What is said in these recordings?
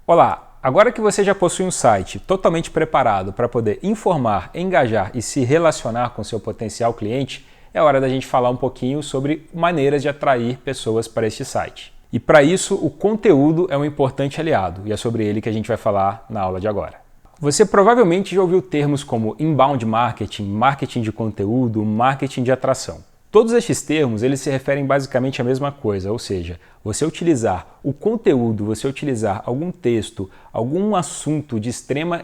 Olá! Agora que você já possui um site totalmente preparado para poder informar, engajar e se relacionar com seu potencial cliente, é hora da gente falar um pouquinho sobre maneiras de atrair pessoas para este site. E para isso, o conteúdo é um importante aliado, e é sobre ele que a gente vai falar na aula de agora. Você provavelmente já ouviu termos como inbound marketing, marketing de conteúdo, marketing de atração. Todos estes termos eles se referem basicamente à mesma coisa, ou seja, você utilizar o conteúdo, você utilizar algum texto, algum assunto de extrema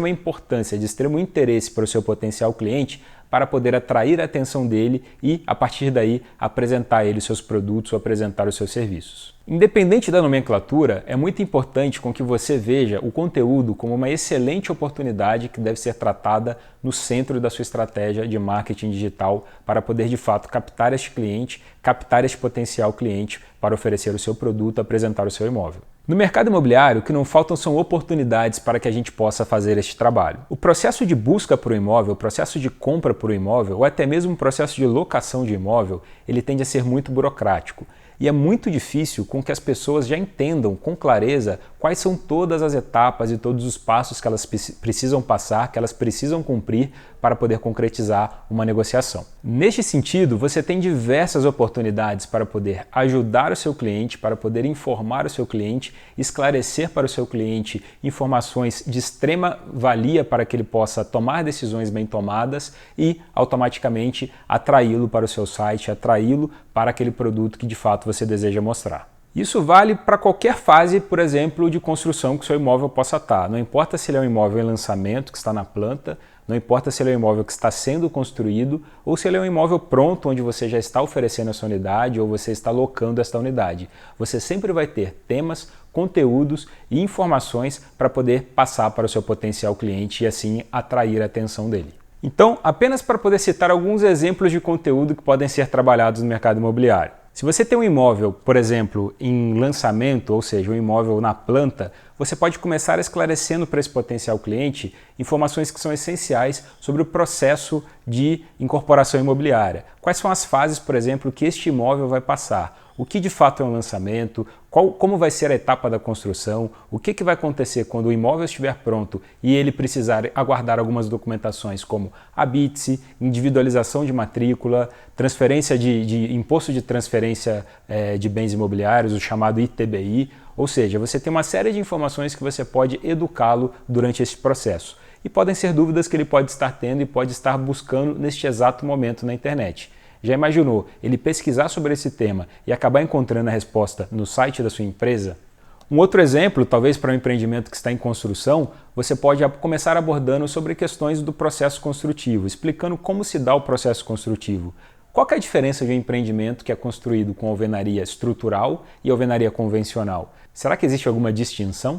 importância, de extremo interesse para o seu potencial cliente, para poder atrair a atenção dele e, a partir daí, apresentar a ele seus produtos ou apresentar os seus serviços. Independente da nomenclatura, é muito importante com que você veja o conteúdo como uma excelente oportunidade que deve ser tratada no centro da sua estratégia de marketing digital para poder, de fato, captar este cliente, captar este potencial cliente para oferecer o seu produto, apresentar o seu imóvel. No mercado imobiliário, o que não faltam são oportunidades para que a gente possa fazer este trabalho. O processo de busca por um imóvel, o processo de compra por um imóvel, ou até mesmo o processo de locação de imóvel, ele tende a ser muito burocrático. E é muito difícil com que as pessoas já entendam com clareza quais são todas as etapas e todos os passos que elas precisam passar, que elas precisam cumprir para poder concretizar uma negociação. Neste sentido, você tem diversas oportunidades para poder ajudar o seu cliente, para poder informar o seu cliente, esclarecer para o seu cliente informações de extrema valia para que ele possa tomar decisões bem tomadas e automaticamente atraí-lo para o seu site, atraí-lo para aquele produto que de fato você deseja mostrar. Isso vale para qualquer fase, por exemplo, de construção que o seu imóvel possa estar. Não importa se ele é um imóvel em lançamento, que está na planta, não importa se ele é um imóvel que está sendo construído ou se ele é um imóvel pronto, onde você já está oferecendo essa unidade ou você está locando esta unidade. Você sempre vai ter temas, conteúdos e informações para poder passar para o seu potencial cliente e assim atrair a atenção dele. Então, apenas para poder citar alguns exemplos de conteúdo que podem ser trabalhados no mercado imobiliário. Se você tem um imóvel, por exemplo, em lançamento, ou seja, um imóvel na planta, você pode começar esclarecendo para esse potencial cliente informações que são essenciais sobre o processo de incorporação imobiliária. Quais são as fases, por exemplo, que este imóvel vai passar? O que de fato é um lançamento? Como vai ser a etapa da construção? O que vai acontecer quando o imóvel estiver pronto e ele precisar aguardar algumas documentações como habite-se, individualização de matrícula, transferência de imposto de transferência de bens imobiliários, o chamado ITBI, ou seja, você tem uma série de informações que você pode educá-lo durante esse processo. E podem ser dúvidas que ele pode estar tendo e pode estar buscando neste exato momento na internet. Já imaginou ele pesquisar sobre esse tema e acabar encontrando a resposta no site da sua empresa? Um outro exemplo, talvez para um empreendimento que está em construção, você pode começar abordando sobre questões do processo construtivo, explicando como se dá o processo construtivo. Qual que é a diferença de um empreendimento que é construído com alvenaria estrutural e alvenaria convencional? Será que existe alguma distinção?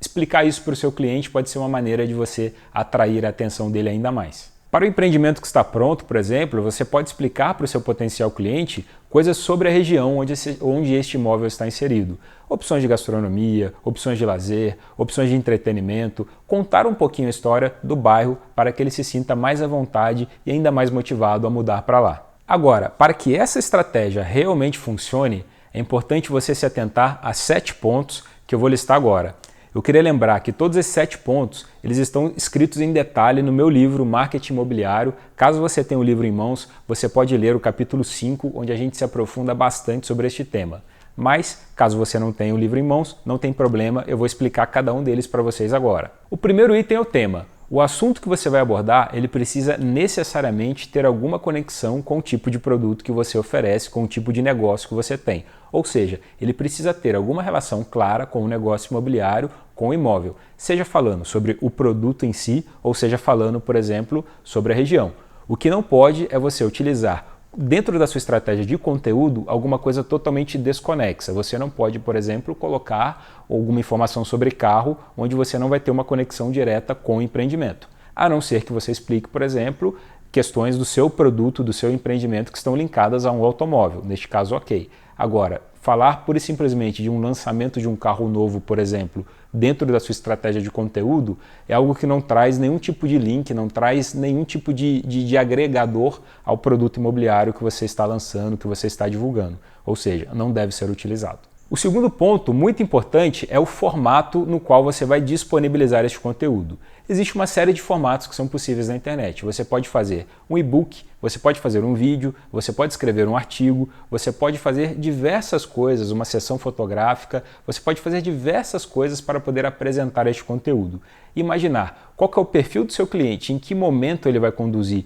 Explicar isso para o seu cliente pode ser uma maneira de você atrair a atenção dele ainda mais. Para o empreendimento que está pronto, por exemplo, você pode explicar para o seu potencial cliente coisas sobre a região onde este imóvel está inserido. Opções de gastronomia, opções de lazer, opções de entretenimento, contar um pouquinho a história do bairro para que ele se sinta mais à vontade e ainda mais motivado a mudar para lá. Agora, para que essa estratégia realmente funcione, é importante você se atentar a 7 pontos que eu vou listar agora. Eu queria lembrar que todos esses 7 pontos eles estão escritos em detalhe no meu livro Marketing Imobiliário. Caso você tenha o livro em mãos, você pode ler o capítulo 5, onde a gente se aprofunda bastante sobre este tema. Mas, caso você não tenha o livro em mãos, não tem problema, eu vou explicar cada um deles para vocês agora. O primeiro item é o tema. O assunto que você vai abordar, ele precisa necessariamente ter alguma conexão com o tipo de produto que você oferece, com o tipo de negócio que você tem. Ou seja, ele precisa ter alguma relação clara com o negócio imobiliário, com o imóvel, seja falando sobre o produto em si, ou seja falando, por exemplo, sobre a região. O que não pode é você utilizar dentro da sua estratégia de conteúdo alguma coisa totalmente desconexa. Você não pode, por exemplo, colocar alguma informação sobre carro onde você não vai ter uma conexão direta com o empreendimento. A não ser que você explique, por exemplo, questões do seu produto, do seu empreendimento que estão linkadas a um automóvel. Neste caso, ok. Agora, falar pura e simplesmente de um lançamento de um carro novo, por exemplo, dentro da sua estratégia de conteúdo, é algo que não traz nenhum tipo de link, não traz nenhum tipo de agregador ao produto imobiliário que você está lançando, que você está divulgando. Ou seja, não deve ser utilizado. O segundo ponto, muito importante, é o formato no qual você vai disponibilizar este conteúdo. Existe uma série de formatos que são possíveis na internet. Você pode fazer um e-book, você pode fazer um vídeo, você pode escrever um artigo, você pode fazer diversas coisas, uma sessão fotográfica, você pode fazer diversas coisas para poder apresentar este conteúdo. Imaginar qual que é o perfil do seu cliente, em que momento ele vai conduzir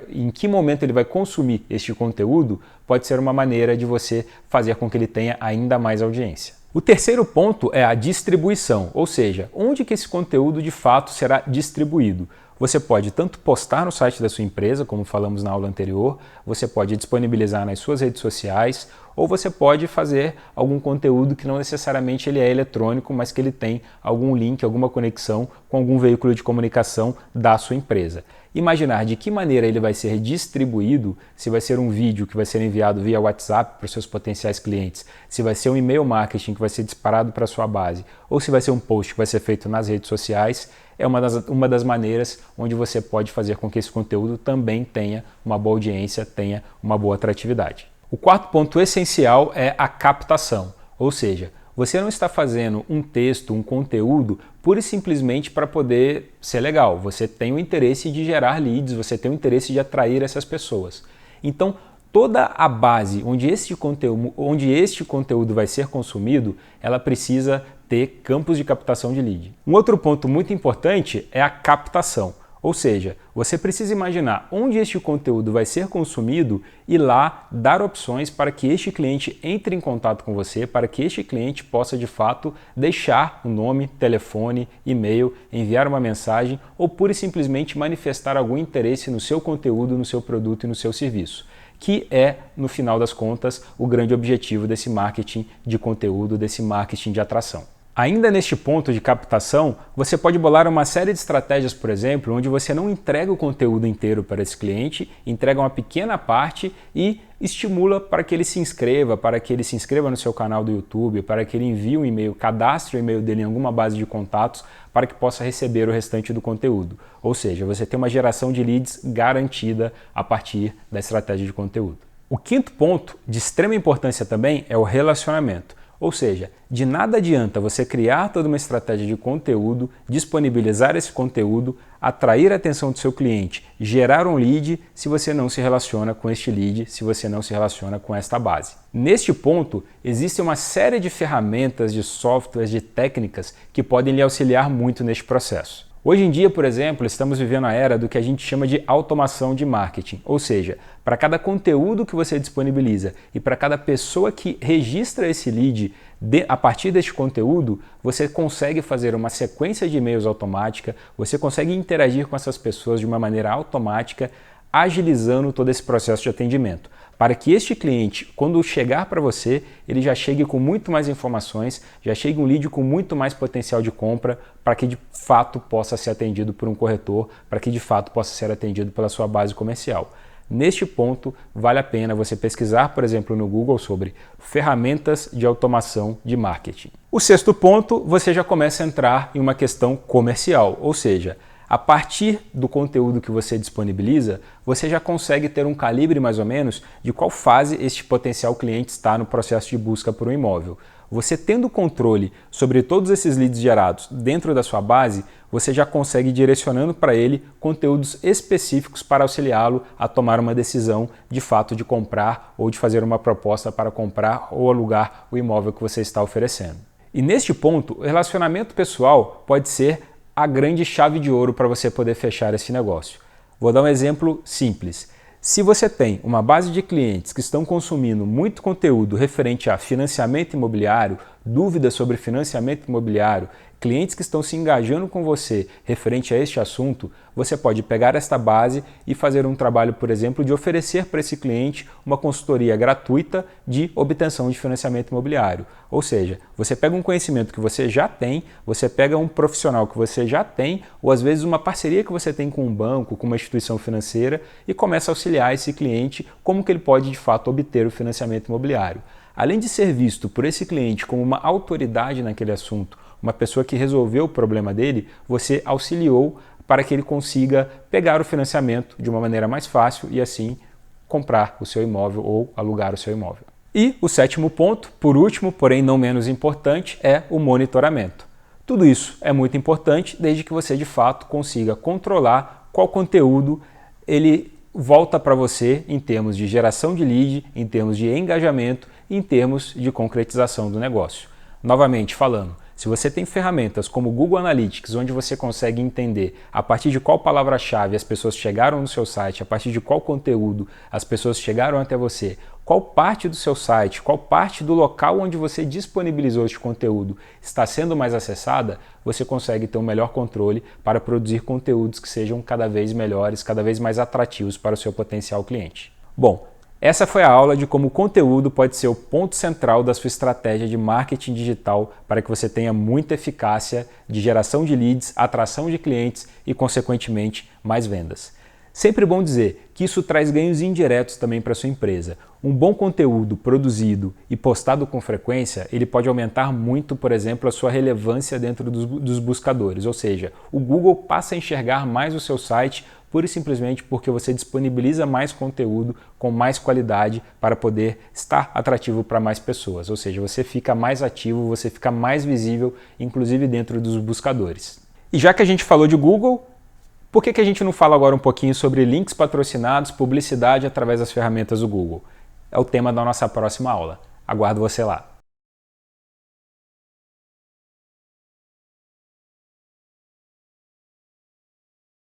em que momento ele vai consumir este conteúdo, pode ser uma maneira de você fazer com que ele tenha ainda mais audiência. O terceiro ponto é a distribuição, ou seja, onde que esse conteúdo de fato será distribuído. Você pode tanto postar no site da sua empresa, como falamos na aula anterior, você pode disponibilizar nas suas redes sociais, ou você pode fazer algum conteúdo que não necessariamente ele é eletrônico, mas que ele tem algum link, alguma conexão com algum veículo de comunicação da sua empresa. Imaginar de que maneira ele vai ser distribuído, se vai ser um vídeo que vai ser enviado via WhatsApp para os seus potenciais clientes, se vai ser um e-mail marketing que vai ser disparado para a sua base, ou se vai ser um post que vai ser feito nas redes sociais, é uma das maneiras onde você pode fazer com que esse conteúdo também tenha uma boa audiência, tenha uma boa atratividade. O quarto ponto essencial é a captação, ou seja, você não está fazendo um texto, um conteúdo, pura e simplesmente para poder ser legal. Você tem o interesse de gerar leads, você tem o interesse de atrair essas pessoas. Então, toda a base onde este conteúdo vai ser consumido, ela precisa ter campos de captação de lead. Um outro ponto muito importante é a captação. Ou seja, você precisa imaginar onde este conteúdo vai ser consumido e lá dar opções para que este cliente entre em contato com você, para que este cliente possa de fato deixar um nome, telefone, e-mail, enviar uma mensagem ou pura e simplesmente manifestar algum interesse no seu conteúdo, no seu produto e no seu serviço, que é, no final das contas, o grande objetivo desse marketing de conteúdo, desse marketing de atração. Ainda neste ponto de captação, você pode bolar uma série de estratégias, por exemplo, onde você não entrega o conteúdo inteiro para esse cliente, entrega uma pequena parte e estimula para que ele se inscreva, no seu canal do YouTube, para que ele envie um e-mail, cadastre o e-mail dele em alguma base de contatos para que possa receber o restante do conteúdo. Ou seja, você tem uma geração de leads garantida a partir da estratégia de conteúdo. O quinto ponto, de extrema importância também, é o relacionamento. Ou seja, de nada adianta você criar toda uma estratégia de conteúdo, disponibilizar esse conteúdo, atrair a atenção do seu cliente, gerar um lead se você não se relaciona com este lead, se você não se relaciona com esta base. Neste ponto, existe uma série de ferramentas, de softwares, de técnicas que podem lhe auxiliar muito neste processo. Hoje em dia, por exemplo, estamos vivendo a era do que a gente chama de automação de marketing, ou seja, para cada conteúdo que você disponibiliza e para cada pessoa que registra esse lead a partir deste conteúdo, você consegue fazer uma sequência de e-mails automática, você consegue interagir com essas pessoas de uma maneira automática, agilizando todo esse processo de atendimento, para que este cliente, quando chegar para você, ele já chegue com muito mais informações, já chegue um lead com muito mais potencial de compra, para que de fato possa ser atendido por um corretor, para que de fato possa ser atendido pela sua base comercial. Neste ponto, vale a pena você pesquisar, por exemplo, no Google sobre ferramentas de automação de marketing. O sexto ponto, você já começa a entrar em uma questão comercial, ou seja, a partir do conteúdo que você disponibiliza, você já consegue ter um calibre mais ou menos de qual fase este potencial cliente está no processo de busca por um imóvel. Você tendo controle sobre todos esses leads gerados dentro da sua base, você já consegue ir direcionando para ele conteúdos específicos para auxiliá-lo a tomar uma decisão de fato de comprar ou de fazer uma proposta para comprar ou alugar o imóvel que você está oferecendo. E neste ponto, o relacionamento pessoal pode ser a grande chave de ouro para você poder fechar esse negócio. Vou dar um exemplo simples. Se você tem uma base de clientes que estão consumindo muito conteúdo referente a financiamento imobiliário, dúvidas sobre financiamento imobiliário, clientes que estão se engajando com você referente a este assunto, você pode pegar esta base e fazer um trabalho, por exemplo, de oferecer para esse cliente uma consultoria gratuita de obtenção de financiamento imobiliário. Ou seja, você pega um conhecimento que você já tem, você pega um profissional que você já tem, ou às vezes uma parceria que você tem com um banco, com uma instituição financeira e começa a auxiliar esse cliente como que ele pode de fato obter o financiamento imobiliário. Além de ser visto por esse cliente como uma autoridade naquele assunto, uma pessoa que resolveu o problema dele, você auxiliou para que ele consiga pegar o financiamento de uma maneira mais fácil e assim comprar o seu imóvel ou alugar o seu imóvel. E o sétimo ponto, por último, porém não menos importante, é o monitoramento. Tudo isso é muito importante desde que você de fato consiga controlar qual conteúdo ele volta para você em termos de geração de lead, em termos de engajamento e em termos de concretização do negócio. Novamente falando, se você tem ferramentas como o Google Analytics, onde você consegue entender a partir de qual palavra-chave as pessoas chegaram no seu site, a partir de qual conteúdo as pessoas chegaram até você, qual parte do seu site, qual parte do local onde você disponibilizou este conteúdo está sendo mais acessada, você consegue ter um melhor controle para produzir conteúdos que sejam cada vez melhores, cada vez mais atrativos para o seu potencial cliente. Bom, essa foi a aula de como o conteúdo pode ser o ponto central da sua estratégia de marketing digital para que você tenha muita eficácia de geração de leads, atração de clientes e, consequentemente, mais vendas. Sempre bom dizer que isso traz ganhos indiretos também para a sua empresa. Um bom conteúdo produzido e postado com frequência, ele pode aumentar muito, por exemplo, a sua relevância dentro dos buscadores, ou seja, o Google passa a enxergar mais o seu site pura e simplesmente porque você disponibiliza mais conteúdo com mais qualidade para poder estar atrativo para mais pessoas, ou seja, você fica mais ativo, você fica mais visível, inclusive dentro dos buscadores. E já que a gente falou de Google, por que a gente não fala agora um pouquinho sobre links patrocinados, publicidade através das ferramentas do Google? É o tema da nossa próxima aula. Aguardo você lá.